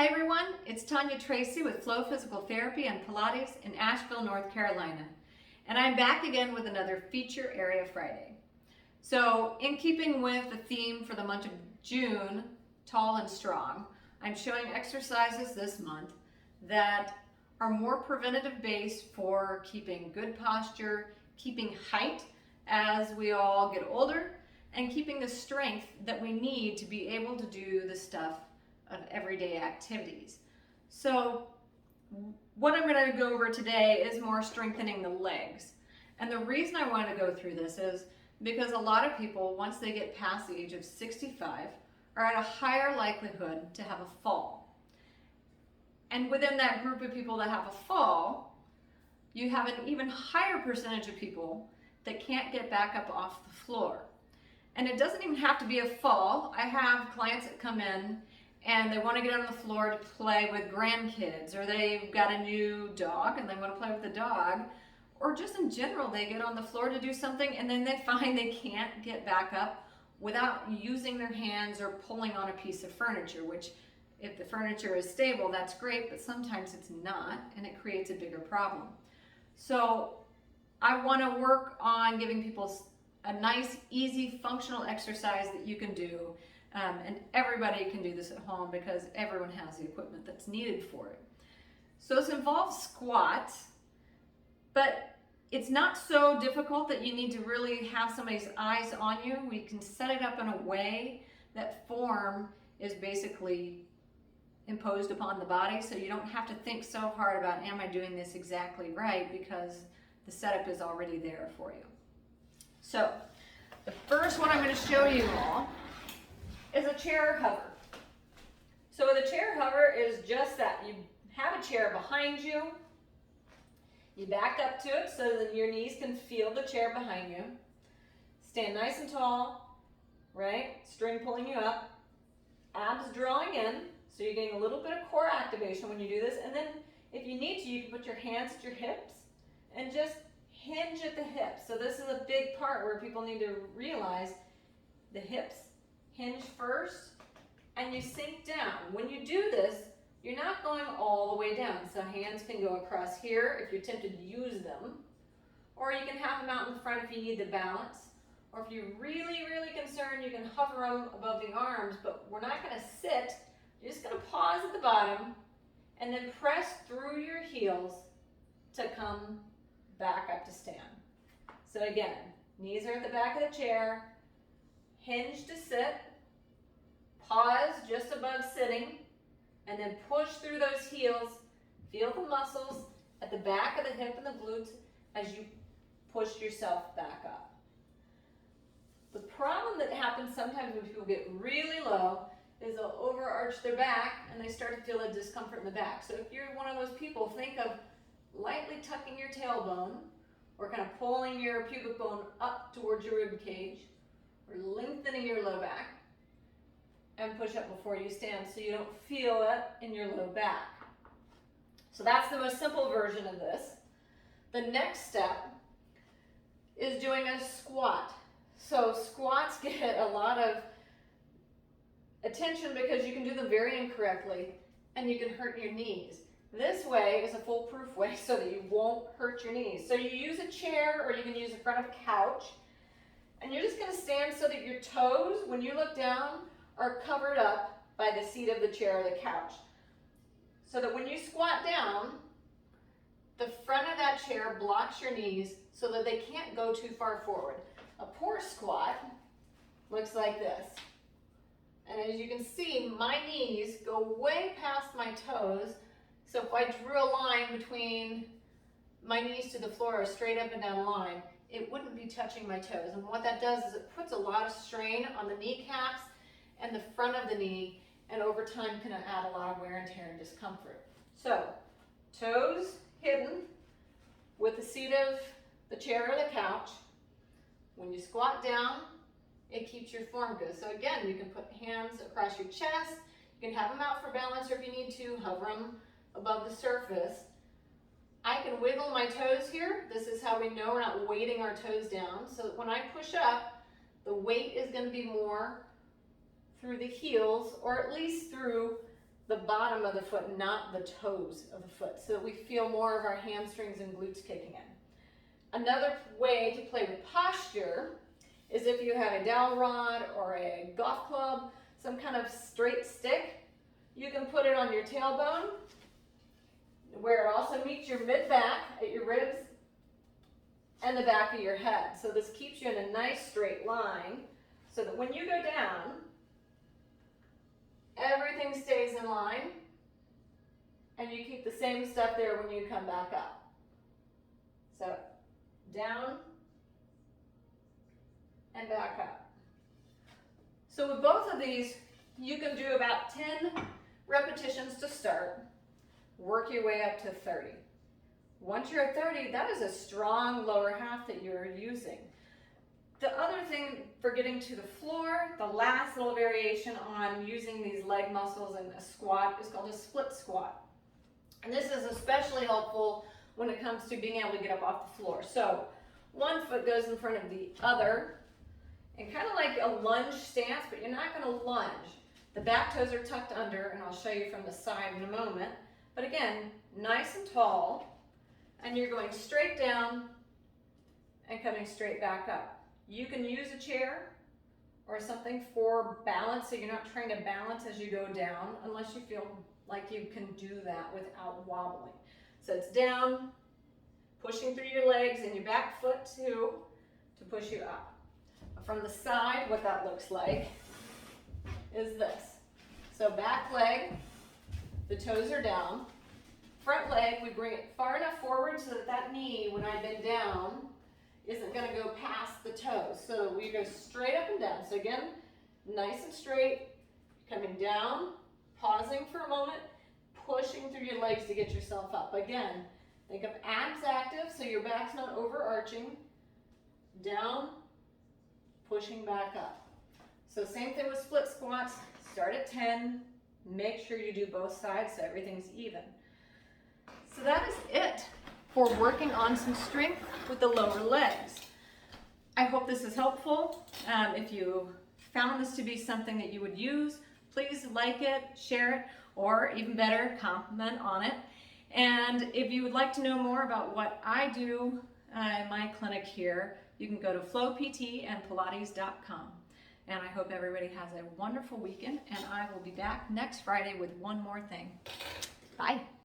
Hi everyone, it's Tanya Tracy with Flow Physical Therapy and Pilates in Asheville, North Carolina. And I'm back again with another Feature Area Friday. So in keeping with the theme for the month of June, Tall and Strong, I'm showing exercises this month that are more preventative based for keeping good posture, keeping height as we all get older, and keeping the strength that we need to be able to do the stuff of everyday activities. So what I'm going to go over today is more strengthening the legs. And the reason I want to go through this is because a lot of people, once they get past the age of 65, are at a higher likelihood to have a fall. And within that group of people that have a fall, you have an even higher percentage of people that can't get back up off the floor. And it doesn't even have to be a fall. I have clients that come in and they want to get on the floor to play with grandkids, or they've got a new dog and they want to play with the dog, or just in general they get on the floor to do something and then they find they can't get back up without using their hands or pulling on a piece of furniture, which if the furniture is stable, that's great, but sometimes it's not and it creates a bigger problem. So I want to work on giving people a nice, easy, functional exercise that you can do. And everybody can do this at home because everyone has the equipment that's needed for it. So this involves squats, but it's not so difficult that you need to really have somebody's eyes on you. We can set it up in a way that form is basically imposed upon the body, so you don't have to think so hard about, am I doing this exactly right, because the setup is already there for you. So the first one I'm going to show you all is a chair hover. So the chair hover is just that. You have a chair behind you. You back up to it so that your knees can feel the chair behind you. Stand nice and tall, right? String pulling you up. Abs drawing in, so you're getting a little bit of core activation when you do this. And then if you need to, you can put your hands at your hips and just hinge at the hips. So this is a big part where people need to realize the hips hinge first, and you sink down. When you do this, you're not going all the way down. So hands can go across here if you're tempted to use them, or you can have them out in front if you need the balance, or if you're really, really concerned, you can hover them above the arms, but we're not going to sit. You're just going to pause at the bottom and then press through your heels to come back up to stand. So again, knees are at the back of the chair, hinge to sit, pause just above sitting, and then push through those heels. Feel the muscles at the back of the hip and the glutes as you push yourself back up. The problem that happens sometimes when people get really low is they'll overarch their back and they start to feel a discomfort in the back. So if you're one of those people, think of lightly tucking your tailbone or kind of pulling your pubic bone up towards your rib cage, or lengthening your low back, and push up before you stand so you don't feel it in your low back. So that's the most simple version of this. The next step is doing a squat. So squats get a lot of attention because you can do them very incorrectly and you can hurt your knees. This way is a foolproof way so that you won't hurt your knees. So you use a chair or you can use the front of a couch, and you're just going to stand so that your toes, when you look down, are covered up by the seat of the chair or the couch. So that when you squat down, the front of that chair blocks your knees so that they can't go too far forward. A poor squat looks like this. And as you can see, my knees go way past my toes. So if I drew a line between my knees to the floor, a straight up and down line, it wouldn't be touching my toes. And what that does is it puts a lot of strain on the kneecaps and the front of the knee, and over time can add a lot of wear and tear and discomfort. So, toes hidden with the seat of the chair or the couch. When you squat down, it keeps your form good. So again, you can put hands across your chest, you can have them out for balance, or if you need to, hover them above the surface. I can wiggle my toes here. This is how we know we're not weighting our toes down. So that when I push up, the weight is going to be more through the heels, or at least through the bottom of the foot, not the toes of the foot, so that we feel more of our hamstrings and glutes kicking in. Another way to play with posture is if you have a dowel rod or a golf club, some kind of straight stick, you can put it on your tailbone where it also meets your mid-back at your ribs and the back of your head. So this keeps you in a nice straight line so that when you go down, everything stays in line and you keep the same stuff there when you come back up. So down and back up. So with both of these, you can do about 10 repetitions to start. Work your way up to 30. Once you're at 30, that is a strong lower half that you're using. The other thing for getting to the floor, the last little variation on using these leg muscles in a squat is called a split squat. And this is especially helpful when it comes to being able to get up off the floor. So one foot goes in front of the other, and kind of like a lunge stance, but you're not going to lunge. The back toes are tucked under, and I'll show you from the side in a moment. But again, nice and tall, and you're going straight down and coming straight back up. You can use a chair or something for balance, so you're not trying to balance as you go down, unless you feel like you can do that without wobbling. So it's down, pushing through your legs and your back foot too, to push you up. From the side, what that looks like is this. So back leg, the toes are down. Front leg, we bring it far enough forward so that that knee, when I bend down, isn't going to go past the toes. So we go straight up and down. So again, nice and straight, coming down, pausing for a moment, pushing through your legs to get yourself up. Again, think of abs active so your back's not overarching. Down, pushing back up. So same thing with split squats. Start at 10. Make sure you do both sides so everything's even. So that is it for working on some strength with the lower legs. I hope this is helpful. If you found this to be something that you would use, please like it, share it, or even better, comment on it. And if you would like to know more about what I do in my clinic here, you can go to flowptandpilates.com. And I hope everybody has a wonderful weekend, and I will be back next Friday with one more thing. Bye.